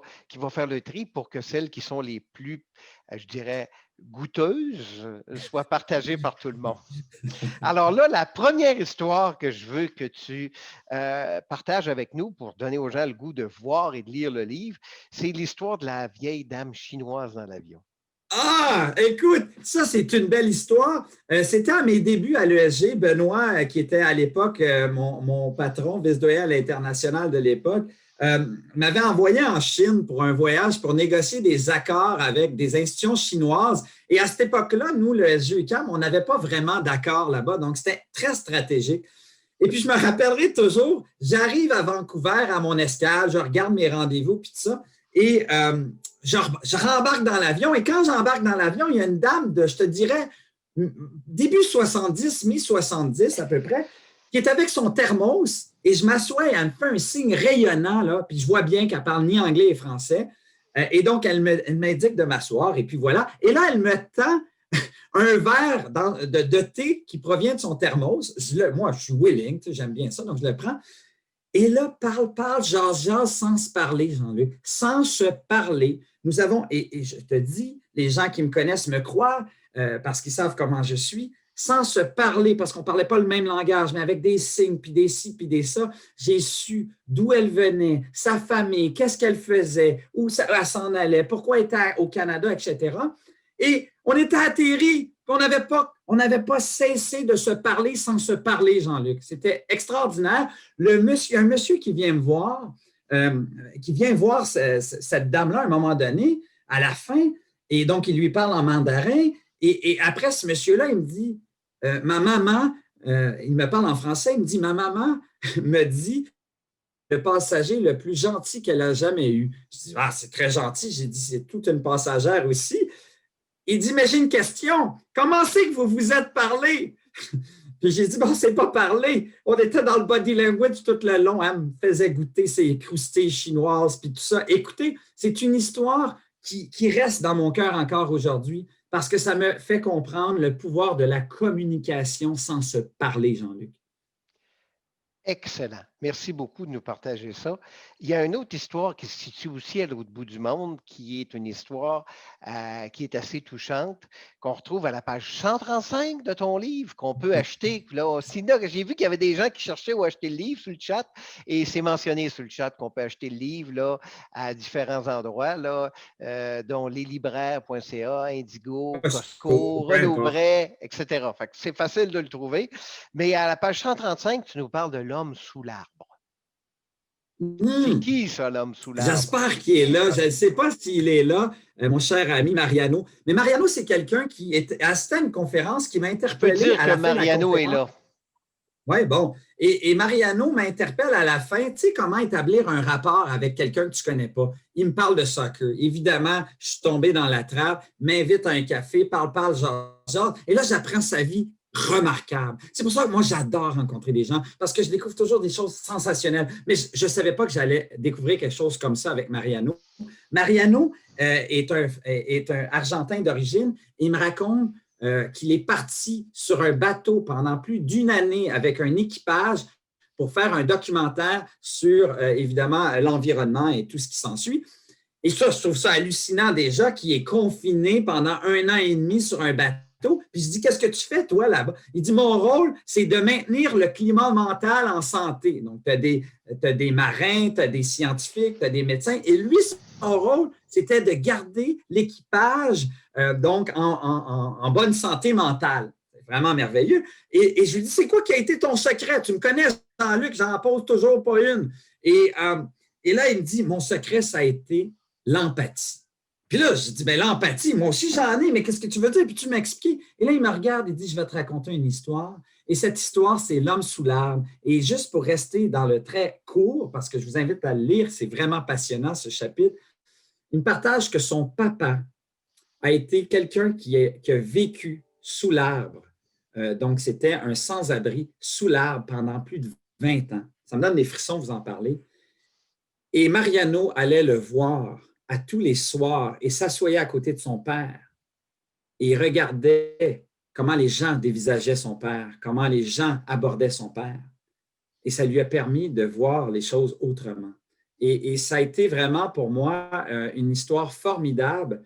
faire le tri pour que celles qui sont les plus, je dirais, goûteuses soient partagées par tout le monde. Alors là, la première histoire que je veux que tu partages avec nous pour donner aux gens le goût de voir et de lire le livre, c'est l'histoire de la vieille dame chinoise dans l'avion. Ah, écoute, ça, c'est une belle histoire. C'était à mes débuts à l'ESG. Benoît, qui était à l'époque mon patron, vice-doyen à l'international de l'époque, m'avait envoyé en Chine pour un voyage pour négocier des accords avec des institutions chinoises. Et à cette époque-là, nous, le SG-UQAM, on n'avait pas vraiment d'accord là-bas, donc c'était très stratégique. Et puis, je me rappellerai toujours, j'arrive à Vancouver à mon escale, je regarde mes rendez-vous, puis tout ça, et je rembarque dans l'avion. Et quand j'embarque dans l'avion, il y a une dame de, je te dirais, début 70, mi-70 à peu près, qui est avec son thermos, et je m'assois et elle me fait un signe rayonnant, là, puis je vois bien qu'elle parle ni anglais ni français. Et donc, elle m'indique de m'asseoir, et puis voilà. Et là, elle me tend un verre de thé qui provient de son thermos. Moi, je suis willing, j'aime bien ça, donc je le prends. Et là, parle, jase sans se parler, Jean-Luc, sans se parler. Nous avons, et je te dis, les gens qui me connaissent me croient parce qu'ils savent comment je suis, sans se parler, parce qu'on ne parlait pas le même langage, mais avec des signes, puis des ci, puis des ça, j'ai su d'où elle venait, sa famille, qu'est-ce qu'elle faisait, où elle s'en allait, pourquoi elle était au Canada, etc. Et on était atterris, on n'avait pas cessé de se parler sans se parler, Jean-Luc. C'était extraordinaire. Il y a un monsieur qui vient me voir, cette dame-là à un moment donné, à la fin, et donc il lui parle en mandarin. Et après, ce monsieur-là, il me dit, ma maman, il me parle en français, il me dit, ma maman me dit le passager le plus gentil qu'elle a jamais eu. Je dis, ah, c'est très gentil. J'ai dit, c'est toute une passagère aussi. Il dit, mais j'ai une question. Comment c'est que vous vous êtes parlé? Puis j'ai dit, bon, c'est pas parlé. On était dans le body language tout le long. Elle me faisait goûter ses croustilles chinoises, puis tout ça. Écoutez, c'est une histoire qui reste dans mon cœur encore aujourd'hui parce que ça me fait comprendre le pouvoir de la communication sans se parler, Jean-Luc. Excellent. Merci beaucoup de nous partager ça. Il y a une autre histoire qui se situe aussi à l'autre bout du monde, qui est une histoire qui est assez touchante, qu'on retrouve à la page 135 de ton livre, qu'on peut acheter. Là, j'ai vu qu'il y avait des gens qui cherchaient où acheter le livre sur le chat, et c'est mentionné sur le chat qu'on peut acheter le livre là, à différents endroits, là, dont leslibraires.ca, Indigo, Costco, Renaud Bray, etc. Fait que c'est facile de le trouver. Mais à la page 135, tu nous parles de l'homme sous l'arbre. C'est qui ça, l'homme sous l'arbre? J'espère qu'il est là. Je ne sais pas s'il est là, mon cher ami Mariano. Mais Mariano, c'est quelqu'un qui assistait à une conférence qui m'a interpellé. Je peux dire que Mariano est là. Oui, bon. Et Mariano m'interpelle à la fin, tu sais, comment établir un rapport avec quelqu'un que tu ne connais pas. Il me parle de soccer. Évidemment, je suis tombé dans la trappe, m'invite à un café, parle, genre. Et là, j'apprends sa vie remarquable. C'est pour ça que moi, j'adore rencontrer des gens parce que je découvre toujours des choses sensationnelles. Mais je ne savais pas que j'allais découvrir quelque chose comme ça avec Mariano. Mariano est un Argentin d'origine et il me raconte qu'il est parti sur un bateau pendant plus d'une année avec un équipage pour faire un documentaire sur, évidemment, l'environnement et tout ce qui s'ensuit. Et ça, je trouve ça hallucinant déjà qu'il est confiné pendant 1 an et demi sur un bateau. Puis je dis, qu'est-ce que tu fais, toi, là-bas? Il dit, mon rôle, c'est de maintenir le climat mental en santé. Donc, tu as des marins, tu as des scientifiques, tu as des médecins. Et lui, son rôle, c'était de garder l'équipage donc en bonne santé mentale. C'est vraiment merveilleux. Et je lui dis, c'est quoi qui a été ton secret? Tu me connais, Jean-Luc, j'en pose toujours pas une. Et là, il me dit, mon secret, ça a été l'empathie. Puis là, je dis, bien, l'empathie, moi aussi j'en ai, mais qu'est-ce que tu veux dire? Puis tu m'expliques. Et là, il me regarde et dit, je vais te raconter une histoire. Et cette histoire, c'est L'homme sous l'arbre. Et juste pour rester dans le trait court, parce que je vous invite à le lire, c'est vraiment passionnant ce chapitre, il me partage que son papa a été quelqu'un qui a vécu sous l'arbre. Donc, c'était un sans-abri sous l'arbre pendant plus de 20 ans. Ça me donne des frissons, vous en parler. Et Mariano allait le voir à tous les soirs et s'assoyait à côté de son père et regardait comment les gens dévisageaient son père, comment les gens abordaient son père. Et ça lui a permis de voir les choses autrement. Et ça a été vraiment pour moi une histoire formidable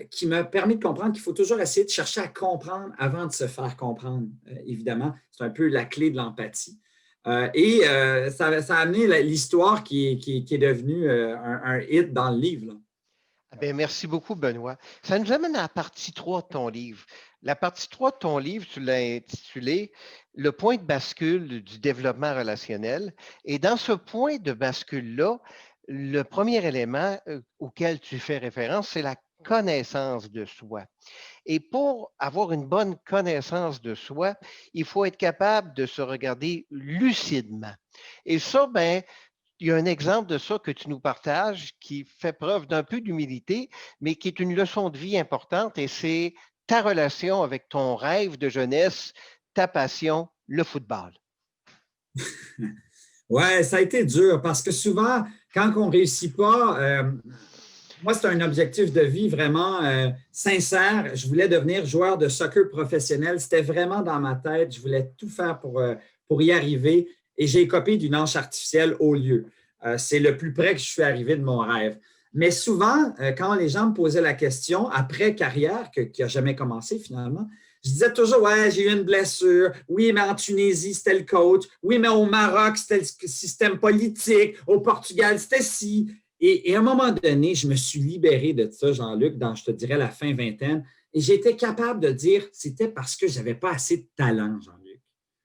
qui m'a permis de comprendre qu'il faut toujours essayer de chercher à comprendre avant de se faire comprendre. Évidemment, c'est un peu la clé de l'empathie. Ça a amené l'histoire qui est devenue un hit dans le livre, là. Bien, merci beaucoup, Benoît. Ça nous amène à la partie 3 de ton livre. La partie 3 de ton livre, tu l'as intitulé « Le point de bascule du développement relationnel ». Et dans ce point de bascule-là, le premier élément auquel tu fais référence, c'est la connaissance de soi. Et pour avoir une bonne connaissance de soi, il faut être capable de se regarder lucidement. Et ça, bien, il y a un exemple de ça que tu nous partages qui fait preuve d'un peu d'humilité, mais qui est une leçon de vie importante et c'est ta relation avec ton rêve de jeunesse, ta passion, le football. Oui, ça a été dur parce que souvent, quand on ne réussit pas, moi, c'est un objectif de vie vraiment sincère. Je voulais devenir joueur de soccer professionnel. C'était vraiment dans ma tête. Je voulais tout faire pour y arriver. Et j'ai écopé d'une hanche artificielle au lieu. C'est le plus près que je suis arrivé de mon rêve. Mais souvent, quand les gens me posaient la question, après carrière, qui n'a jamais commencé finalement, je disais toujours, ouais, j'ai eu une blessure. Oui, mais en Tunisie, c'était le coach. Oui, mais au Maroc, c'était le système politique. Au Portugal, c'était ci. Et à un moment donné, je me suis libéré de ça, Jean-Luc, dans, je te dirais, la fin vingtaine. Et j'ai été capable de dire, c'était parce que je n'avais pas assez de talent, Jean-Luc.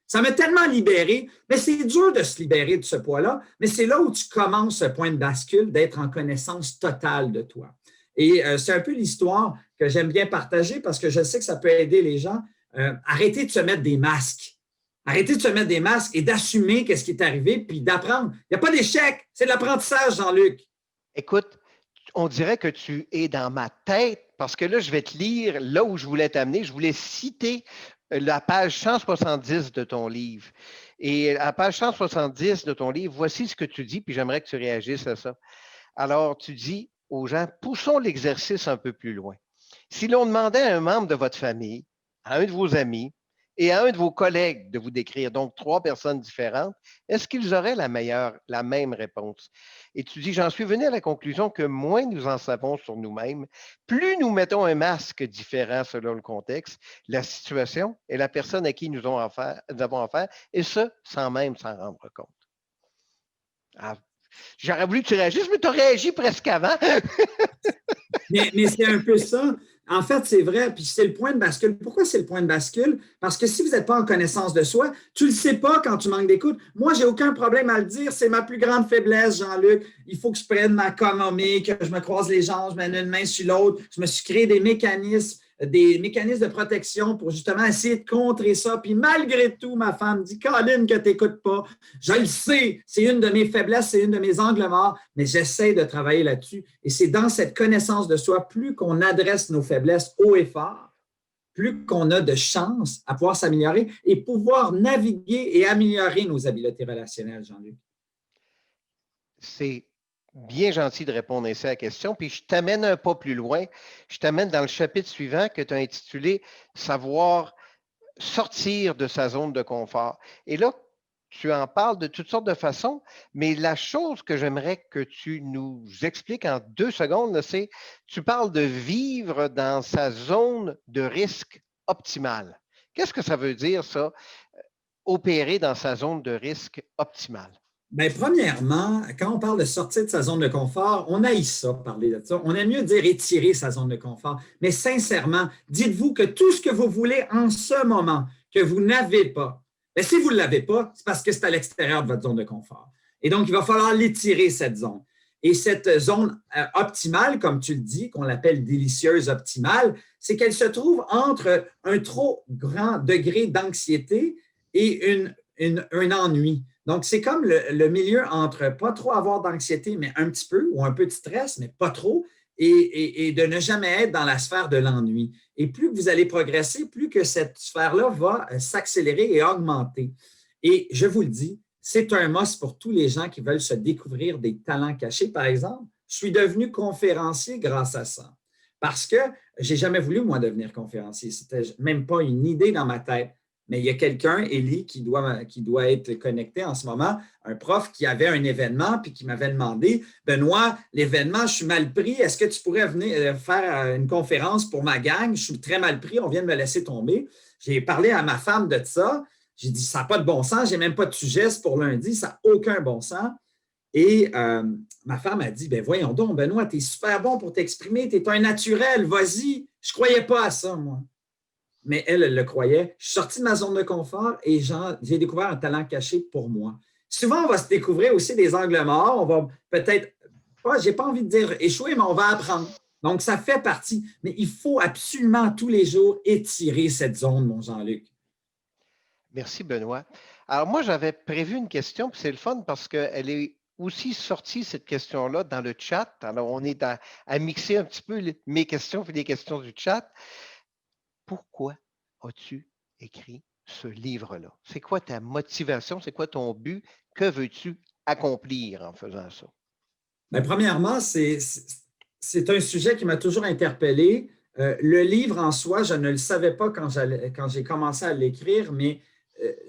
Ça m'a tellement libéré, mais c'est dur de se libérer de ce poids-là, mais c'est là où tu commences ce point de bascule, d'être en connaissance totale de toi. Et c'est un peu l'histoire que j'aime bien partager parce que je sais que ça peut aider les gens. Arrêtez de se mettre des masques. Arrêtez de se mettre des masques et d'assumer qu'est-ce qui est arrivé, puis d'apprendre. Il n'y a pas d'échec, c'est de l'apprentissage, Jean-Luc. Écoute, on dirait que tu es dans ma tête parce que là, je vais te lire là où je voulais t'amener. Je voulais citer la page 170 de ton livre. Et à la page 170 de ton livre, voici ce que tu dis, puis j'aimerais que tu réagisses à ça. Alors, tu dis aux gens, poussons l'exercice un peu plus loin. Si l'on demandait à un membre de votre famille, à un de vos amis et à un de vos collègues de vous décrire, donc 3 personnes différentes, est-ce qu'ils auraient la même réponse? Et tu dis, j'en suis venu à la conclusion que moins nous en savons sur nous-mêmes, plus nous mettons un masque différent selon le contexte, la situation et la personne à qui nous avons affaire, et ce, sans même s'en rendre compte. Ah, j'aurais voulu que tu réagisses, mais tu as réagi presque avant. mais c'est un peu ça. En fait, c'est vrai, puis c'est le point de bascule. Pourquoi c'est le point de bascule? Parce que si vous n'êtes pas en connaissance de soi, tu ne le sais pas quand tu manques d'écoute. Moi, je n'ai aucun problème à le dire. C'est ma plus grande faiblesse, Jean-Luc. Il faut que je prenne ma conomie, que je me croise les jambes, je mets une main sur l'autre. Je me suis créé des mécanismes de protection pour justement essayer de contrer ça. Puis malgré tout, ma femme dit « Colin, que tu n'écoutes pas. » Je le sais, c'est une de mes faiblesses, c'est une de mes angles morts, mais j'essaie de travailler là-dessus. Et c'est dans cette connaissance de soi, plus qu'on adresse nos faiblesses haut et fort, plus qu'on a de chance à pouvoir s'améliorer et pouvoir naviguer et améliorer nos habiletés relationnelles, Jean-Luc. C'est bien gentil de répondre ainsi à la question. Puis je t'amène un pas plus loin. Je t'amène dans le chapitre suivant que tu as intitulé Savoir sortir de sa zone de confort. Et là, tu en parles de toutes sortes de façons, mais la chose que j'aimerais que tu nous expliques en 2 secondes, là, c'est tu parles de vivre dans sa zone de risque optimale. Qu'est-ce que ça veut dire, ça, opérer dans sa zone de risque optimale? Bien, premièrement, quand on parle de sortir de sa zone de confort, on haït ça, parler de ça. On aime mieux dire étirer sa zone de confort. Mais sincèrement, dites-vous que tout ce que vous voulez en ce moment, que vous n'avez pas, bien, si vous ne l'avez pas, c'est parce que c'est à l'extérieur de votre zone de confort. Et donc, il va falloir l'étirer, cette zone. Et cette zone optimale, comme tu le dis, qu'on l'appelle délicieuse optimale, c'est qu'elle se trouve entre un trop grand degré d'anxiété et un ennui. Donc, c'est comme le milieu entre pas trop avoir d'anxiété, mais un petit peu, ou un peu de stress, mais pas trop, et de ne jamais être dans la sphère de l'ennui. Et plus que vous allez progresser, plus que cette sphère-là va s'accélérer et augmenter. Et je vous le dis, c'est un must pour tous les gens qui veulent se découvrir des talents cachés. Par exemple, je suis devenu conférencier grâce à ça. Parce que je n'ai jamais voulu, moi, devenir conférencier. Ce n'était même pas une idée dans ma tête. Mais il y a quelqu'un, Élie, qui doit être connecté en ce moment, un prof qui avait un événement puis qui m'avait demandé, Benoît, l'événement, je suis mal pris, est-ce que tu pourrais venir faire une conférence pour ma gang? Je suis très mal pris, on vient de me laisser tomber. J'ai parlé à ma femme de ça. J'ai dit, ça n'a pas de bon sens, je n'ai même pas de sujet pour lundi, ça n'a aucun bon sens. Et ma femme a dit, ben voyons donc, Benoît, tu es super bon pour t'exprimer, tu es un naturel, vas-y. Je ne croyais pas à ça, moi. Mais elle le croyait. Je suis sorti de ma zone de confort et j'ai découvert un talent caché pour moi. Souvent, on va se découvrir aussi des angles morts. On va peut-être, je n'ai pas envie de dire échouer, mais on va apprendre. Donc, ça fait partie. Mais il faut absolument tous les jours étirer cette zone, mon Jean-Luc. Merci, Benoît. Alors, moi, j'avais prévu une question, puis c'est le fun parce qu'elle est aussi sortie, cette question-là, dans le chat. Alors, on est à mixer un petit peu mes questions et les questions du chat. Pourquoi as-tu écrit ce livre-là? C'est quoi ta motivation? C'est quoi ton but? Que veux-tu accomplir en faisant ça? Bien, premièrement, c'est un sujet qui m'a toujours interpellé. Le livre en soi, je ne le savais pas quand j'ai commencé à l'écrire, mais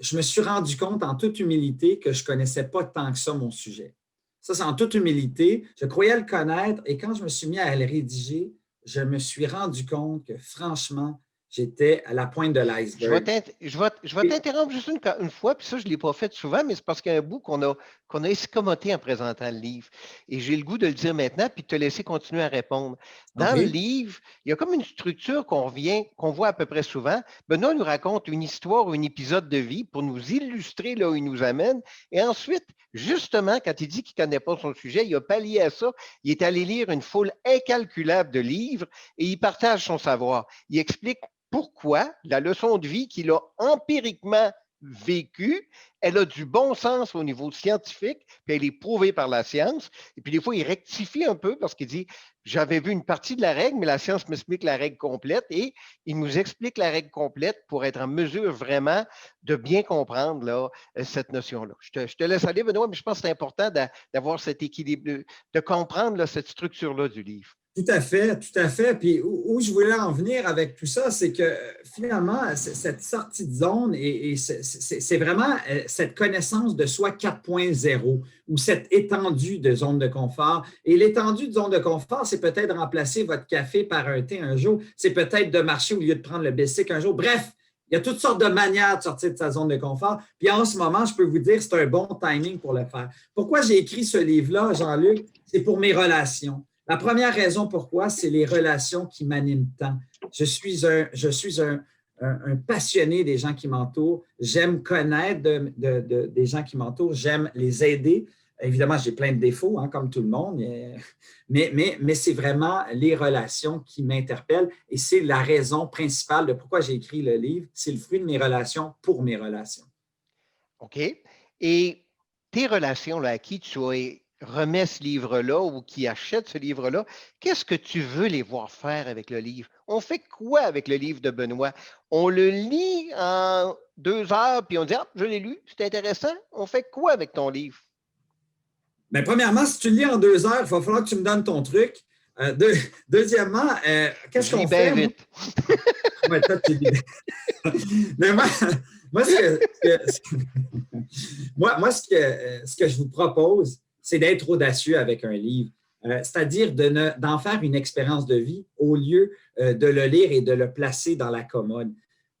je me suis rendu compte en toute humilité que je ne connaissais pas tant que ça mon sujet. Ça, c'est en toute humilité. Je croyais le connaître et quand je me suis mis à le rédiger, je me suis rendu compte que franchement, j'étais à la pointe de l'iceberg. Je vais t'interrompre juste une fois, puis ça, je ne l'ai pas fait souvent, mais c'est parce qu'il y a un bout qu'on a escamoté en présentant le livre. Et j'ai le goût de le dire maintenant, puis de te laisser continuer à répondre. Dans le livre, il y a comme une structure qu'on voit à peu près souvent. Benoît nous raconte une histoire ou un épisode de vie pour nous illustrer là où il nous amène. Et ensuite, justement, quand il dit qu'il ne connaît pas son sujet, il a pallié à ça. Il est allé lire une foule incalculable de livres et il partage son savoir. Il explique pourquoi la leçon de vie qu'il a empiriquement vécue, elle a du bon sens au niveau scientifique, puis elle est prouvée par la science. Et puis des fois, il rectifie un peu parce qu'il dit, j'avais vu une partie de la règle, mais la science m'explique la règle complète et il nous explique la règle complète pour être en mesure vraiment de bien comprendre là, cette notion-là. Je te laisse aller, Benoît, mais je pense que c'est important d'avoir cet équilibre, de comprendre là, cette structure-là du livre. Tout à fait, tout à fait. Puis où je voulais en venir avec tout ça, c'est que finalement, cette sortie de zone, et c'est vraiment cette connaissance de soi 4.0 ou cette étendue de zone de confort. Et l'étendue de zone de confort, c'est peut-être remplacer votre café par un thé un jour, c'est peut-être de marcher au lieu de prendre le bicycle un jour. Bref, il y a toutes sortes de manières de sortir de sa zone de confort. Puis en ce moment, je peux vous dire, c'est un bon timing pour le faire. Pourquoi j'ai écrit ce livre-là, Jean-Luc? C'est pour mes relations. La première raison pourquoi, c'est les relations qui m'animent tant. Je suis un passionné des gens qui m'entourent. J'aime connaître des gens qui m'entourent. J'aime les aider. Évidemment, j'ai plein de défauts, hein, comme tout le monde, mais c'est vraiment les relations qui m'interpellent et c'est la raison principale de pourquoi j'ai écrit le livre. C'est le fruit de mes relations pour mes relations. OK. Et tes relations, là, à qui tu remets ce livre-là ou qui achète ce livre-là, qu'est-ce que tu veux les voir faire avec le livre? On fait quoi avec le livre de Benoît? On le lit en 2 heures, puis on dit, ah, je l'ai lu, c'est intéressant. On fait quoi avec ton livre? Bien, premièrement, si tu le lis en 2 heures, il va falloir que tu me donnes ton truc. Deuxièmement, qu'est-ce qu'on fait? Vite. Ouais, toi, tu lis. Mais moi, ce que je vous propose, c'est d'être audacieux avec un livre. C'est-à-dire d'en faire une expérience de vie au lieu de le lire et de le placer dans la commode.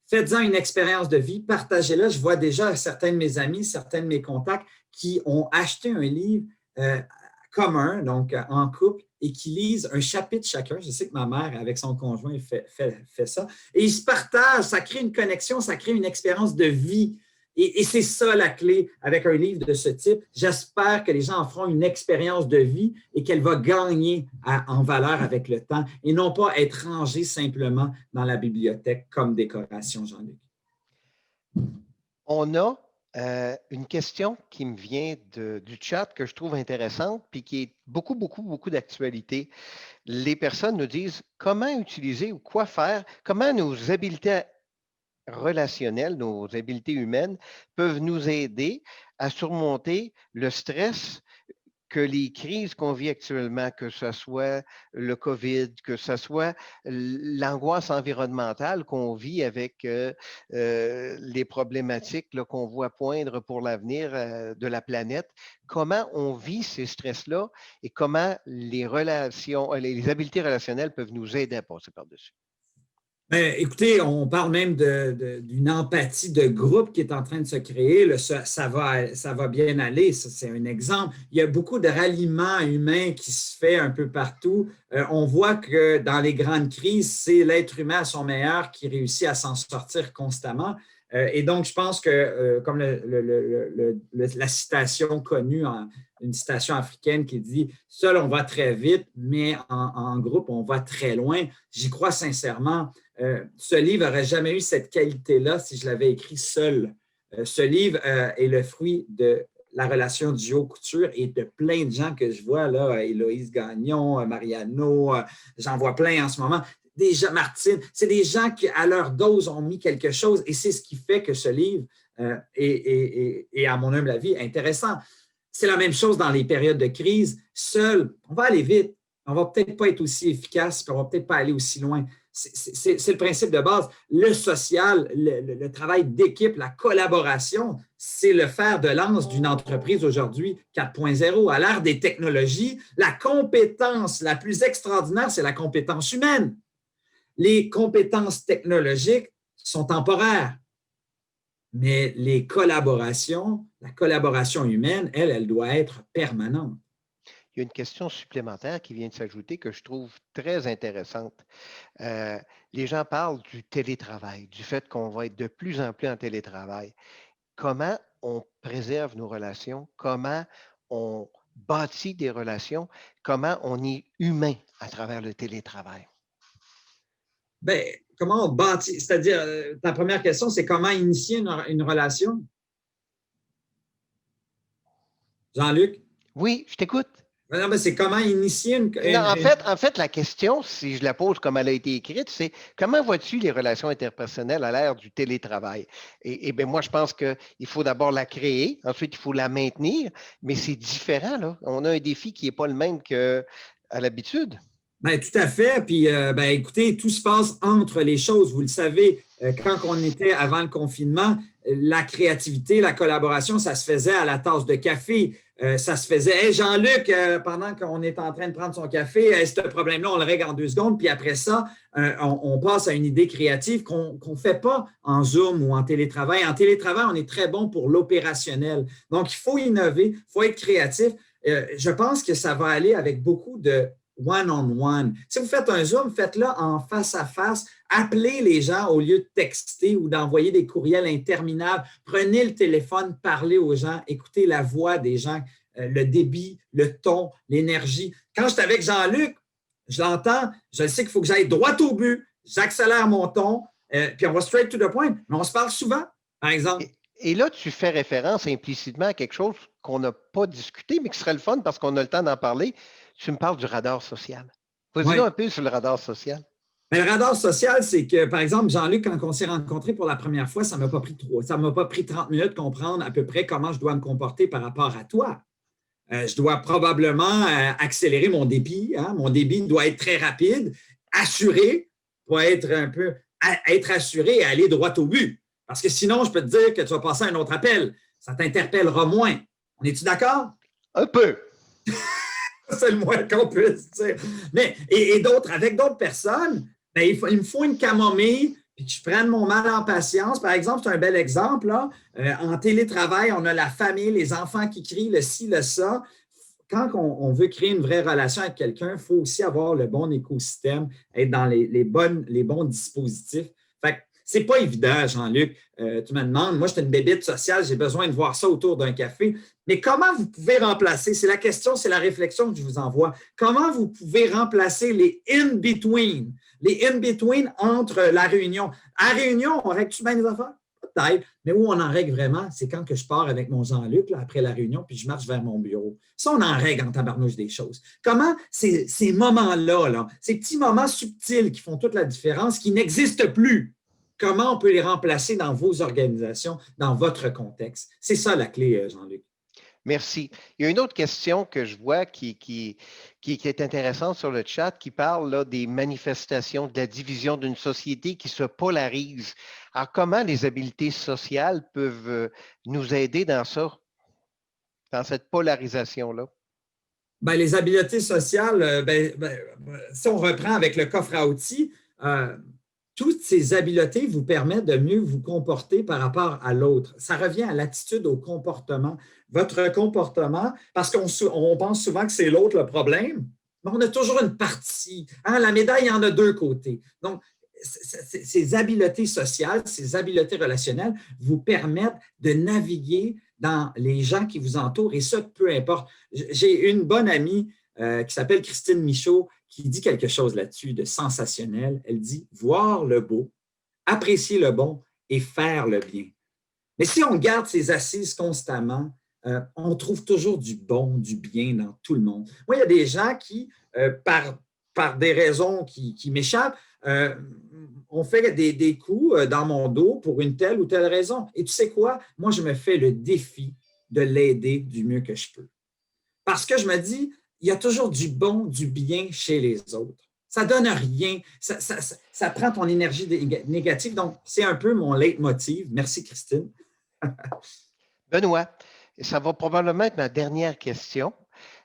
Faites-en une expérience de vie, partagez-la. Je vois déjà certains de mes amis, certains de mes contacts qui ont acheté un livre commun, donc en couple, et qui lisent un chapitre chacun. Je sais que ma mère, avec son conjoint, fait ça. Et ils se partagent, ça crée une connexion, ça crée une expérience de vie. Et c'est ça la clé avec un livre de ce type. J'espère que les gens en feront une expérience de vie et qu'elle va gagner en valeur avec le temps et non pas être rangée simplement dans la bibliothèque comme décoration, Jean-Luc. On a une question qui me vient du chat que je trouve intéressante puis qui est beaucoup d'actualité. Les personnes nous disent comment utiliser ou quoi faire, comment nos habiletés relationnelles, nos habiletés humaines peuvent nous aider à surmonter le stress que les crises qu'on vit actuellement, que ce soit le COVID, que ce soit l'angoisse environnementale qu'on vit avec les problématiques qu'on voit poindre pour l'avenir de la planète, comment on vit ces stress-là et comment les habiletés relationnelles peuvent nous aider à passer par-dessus. Bien, écoutez, on parle même d'une empathie de groupe qui est en train de se créer. Ça va bien aller, ça, c'est un exemple. Il y a beaucoup de ralliement humain qui se fait un peu partout. On voit que dans les grandes crises, c'est l'être humain à son meilleur qui réussit à s'en sortir constamment. Et donc, je pense que, comme la citation connue, une citation africaine qui dit « Seul, on va très vite, mais en groupe, on va très loin », j'y crois sincèrement. Ce livre n'aurait jamais eu cette qualité-là si je l'avais écrit seul. Ce livre est le fruit de la relation duo couture et de plein de gens que je vois, là, Héloïse Gagnon, Mariano, j'en vois plein en ce moment. Des gens, Martine, c'est des gens qui, à leur dose, ont mis quelque chose et c'est ce qui fait que ce livre est, à mon humble avis, intéressant. C'est la même chose dans les périodes de crise. Seul, on va aller vite. On ne va peut-être pas être aussi efficace, puis on ne va peut-être pas aller aussi loin. C'est le principe de base. Le social, le travail d'équipe, la collaboration, c'est le fer de lance d'une entreprise aujourd'hui 4.0. À l'ère des technologies, la compétence la plus extraordinaire, c'est la compétence humaine. Les compétences technologiques sont temporaires, mais la collaboration humaine, elle doit être permanente. Il y a une question supplémentaire qui vient de s'ajouter que je trouve très intéressante. Les gens parlent du télétravail, du fait qu'on va être de plus en plus en télétravail. Comment on préserve nos relations? Comment on bâtit des relations? Comment on est humain à travers le télétravail? Bien, comment on bâtit? C'est-à-dire, ta première question, c'est comment initier une relation? Jean-Luc? Oui, je t'écoute. Non, mais c'est comment initier une... Non, en fait, la question, si je la pose comme elle a été écrite, c'est comment vois-tu les relations interpersonnelles à l'ère du télétravail? Et bien, moi, je pense qu'il faut d'abord la créer, ensuite, il faut la maintenir, mais c'est différent, là. On a un défi qui n'est pas le même qu'à l'habitude. Bien, tout à fait. Puis, écoutez, tout se passe entre les choses. Vous le savez, quand on était avant le confinement, la créativité, la collaboration, ça se faisait à la tasse de café. Ça se faisait, hey, Jean-Luc, pendant qu'on est en train de prendre son café, ce problème-là, on le règle en 2 secondes. Puis après ça, on passe à une idée créative qu'on ne fait pas en Zoom ou en télétravail. En télétravail, on est très bon pour l'opérationnel. Donc, il faut innover, il faut être créatif. Je pense que ça va aller avec beaucoup de one-on-one. Si vous faites un Zoom, faites-le en face à face. Appelez les gens au lieu de texter ou d'envoyer des courriels interminables. Prenez le téléphone, parlez aux gens, écoutez la voix des gens, le débit, le ton, l'énergie. Quand je suis avec Jean-Luc, je l'entends, je sais qu'il faut que j'aille droit au but, j'accélère mon ton, puis on va straight to the point. Mais on se parle souvent, par exemple. Et là, tu fais référence implicitement à quelque chose qu'on n'a pas discuté, mais qui serait le fun parce qu'on a le temps d'en parler. Tu me parles du radar social. Vas-y un peu sur le radar social. Mais le radar social, c'est que, par exemple, Jean-Luc, quand on s'est rencontrés pour la première fois, ça ne m'a pas pris 30 minutes de comprendre à peu près comment je dois me comporter par rapport à toi. Je dois probablement accélérer mon débit. Hein? Mon débit doit être très rapide, assuré, pour être assuré et aller droit au but. Parce que sinon, je peux te dire que tu vas passer à un autre appel. Ça t'interpellera moins. On est-tu d'accord? Un peu. C'est le moins qu'on puisse dire. Mais, avec d'autres personnes, ben, il me faut une camomille, puis que je prenne mon mal en patience. Par exemple, c'est un bel exemple. Là. En télétravail, on a la famille, les enfants qui crient, le ci, le ça. Quand on veut créer une vraie relation avec quelqu'un, il faut aussi avoir le bon écosystème, être dans les bons dispositifs. Fait que c'est pas évident, Jean-Luc. Tu me demandes, moi, je suis une bébête sociale, j'ai besoin de voir ça autour d'un café. Mais comment vous pouvez remplacer? C'est la question, c'est la réflexion que je vous envoie. Comment vous pouvez remplacer les in-between? Les in-between entre la réunion. À la réunion, on règle-tu bien les affaires? Peut-être. Mais où on en règle vraiment, c'est quand que je pars avec mon Jean-Luc là, après la réunion, puis je marche vers mon bureau. Ça, on en règle en tabarnouche des choses. Comment ces moments-là, là, ces petits moments subtils qui font toute la différence, qui n'existent plus, comment on peut les remplacer dans vos organisations, dans votre contexte? C'est ça la clé, Jean-Luc. Merci. Il y a une autre question que je vois qui est intéressante sur le chat, qui parle là, des manifestations de la division d'une société qui se polarise. Alors, comment les habiletés sociales peuvent nous aider dans ça, dans cette polarisation-là? Bien, les habiletés sociales, si on reprend avec le coffre à outils, toutes ces habiletés vous permettent de mieux vous comporter par rapport à l'autre. Ça revient à l'attitude, au comportement. Votre comportement, parce qu'on pense souvent que c'est l'autre le problème, mais on a toujours une partie. Hein? La médaille, il y en a deux côtés. Donc, ces habiletés sociales, ces habiletés relationnelles vous permettent de naviguer dans les gens qui vous entourent, et ça, peu importe. J'ai une bonne amie qui s'appelle Christine Michaud, qui dit quelque chose là-dessus de sensationnel. Elle dit « voir le beau, apprécier le bon et faire le bien ». Mais si on garde ces assises constamment, on trouve toujours du bon, du bien dans tout le monde. Moi, il y a des gens qui, par des raisons qui m'échappent, ont fait des coups dans mon dos pour une telle ou telle raison. Et tu sais quoi? Moi, je me fais le défi de l'aider du mieux que je peux. Parce que je me dis, il y a toujours du bon, du bien chez les autres. Ça ne donne rien. Ça prend ton énergie négative. Donc, c'est un peu mon leitmotiv. Merci, Christine. Benoît, ça va probablement être ma dernière question.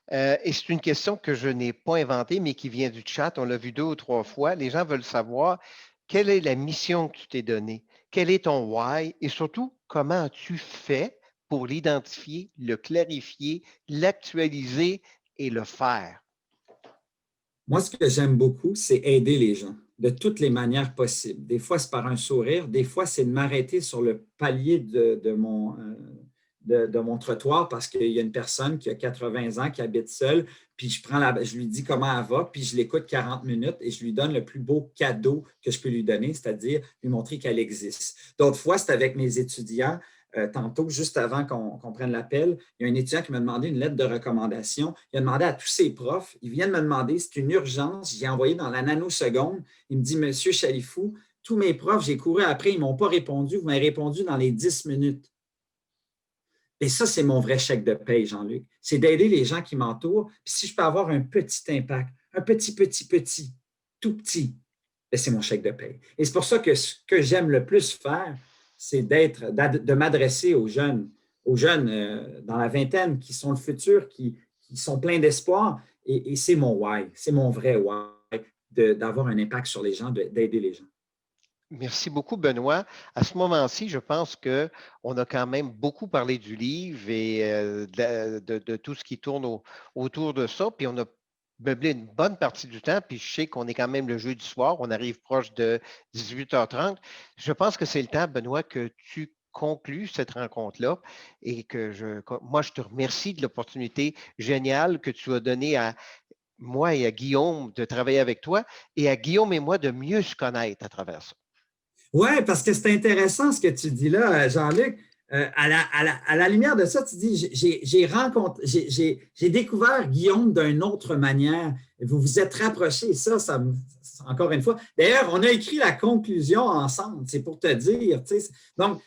Et c'est une question que je n'ai pas inventée, mais qui vient du chat. On l'a vu 2 ou 3 fois. Les gens veulent savoir quelle est la mission que tu t'es donnée, quel est ton why et surtout, comment as-tu fait pour l'identifier, le clarifier, l'actualiser et le faire? Moi, ce que j'aime beaucoup, c'est aider les gens de toutes les manières possibles. Des fois, c'est par un sourire. Des fois, c'est de m'arrêter sur le palier de mon trottoir parce qu'il y a une personne qui a 80 ans, qui habite seule, puis je lui dis comment elle va, puis je l'écoute 40 minutes et je lui donne le plus beau cadeau que je peux lui donner, c'est-à-dire lui montrer qu'elle existe. D'autres fois, c'est avec mes étudiants. Tantôt, juste avant qu'on prenne l'appel, il y a un étudiant qui m'a demandé une lettre de recommandation. Il a demandé à tous ses profs. Ils viennent me demander, c'est une urgence. J'ai envoyé dans la nanoseconde. Il me dit, Monsieur Chalifou, tous mes profs, j'ai couru après, ils ne m'ont pas répondu. Vous m'avez répondu dans les 10 minutes. Et ça, c'est mon vrai chèque de paye, Jean-Luc. C'est d'aider les gens qui m'entourent. Puis si je peux avoir un petit impact, un petit, tout petit, c'est mon chèque de paye. Et c'est pour ça que ce que j'aime le plus faire, c'est de m'adresser aux jeunes dans la vingtaine qui sont le futur, qui sont pleins d'espoir. Et c'est mon why, c'est mon vrai why, d'avoir un impact sur les gens, d'aider les gens. Merci beaucoup, Benoît. À ce moment-ci, je pense qu'on a quand même beaucoup parlé du livre et de tout ce qui tourne autour de ça. Puis on a meublé une bonne partie du temps, puis je sais qu'on est quand même le jeudi soir, on arrive proche de 18h30. Je pense que c'est le temps, Benoît, que tu conclues cette rencontre-là et moi, je te remercie de l'opportunité géniale que tu as donnée à moi et à Guillaume de travailler avec toi et à Guillaume et moi de mieux se connaître à travers ça. Oui, parce que c'est intéressant ce que tu dis là, Jean-Luc. À la lumière de ça, tu dis, j'ai découvert Guillaume d'une autre manière. Vous vous êtes rapprochés. Ça, encore une fois. D'ailleurs, on a écrit la conclusion ensemble. C'est pour te dire. Donc,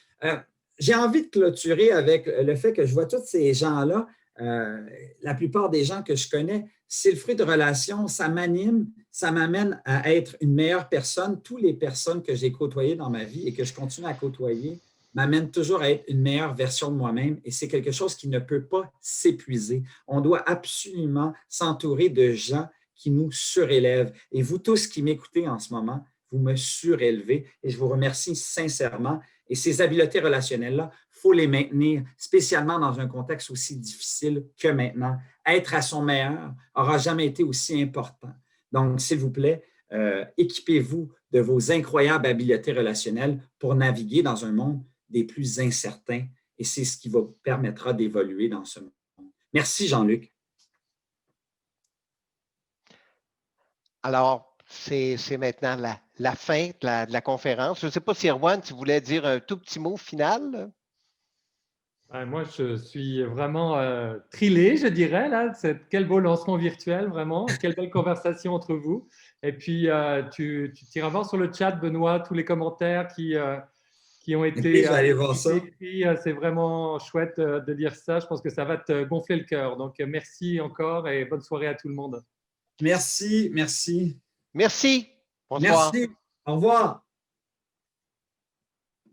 j'ai envie de clôturer avec le fait que je vois tous ces gens-là la plupart des gens que je connais, c'est le fruit de relations, ça m'anime, ça m'amène à être une meilleure personne. Toutes les personnes que j'ai côtoyées dans ma vie et que je continue à côtoyer m'amènent toujours à être une meilleure version de moi-même et c'est quelque chose qui ne peut pas s'épuiser. On doit absolument s'entourer de gens qui nous surélèvent. Et vous tous qui m'écoutez en ce moment, vous me surélevez et je vous remercie sincèrement. Et ces habiletés relationnelles-là, il faut les maintenir, spécialement dans un contexte aussi difficile que maintenant. Être à son meilleur n'aura jamais été aussi important. Donc, s'il vous plaît, équipez-vous de vos incroyables habiletés relationnelles pour naviguer dans un monde des plus incertains et c'est ce qui vous permettra d'évoluer dans ce monde. Merci, Jean-Luc. Alors, c'est maintenant la fin de la conférence. Je ne sais pas si Erwan, tu voulais dire un tout petit mot final? Moi, je suis vraiment thrillé, je dirais, là. Quel beau lancement virtuel, vraiment. Quelle belle conversation entre vous. Et puis, tu iras voir sur le chat, Benoît, tous les commentaires qui ont été écrits. C'est vraiment chouette de lire ça. Je pense que ça va te gonfler le cœur. Donc, merci encore et bonne soirée à tout le monde. Merci, merci. Merci. Bonsoir. Merci. Au revoir.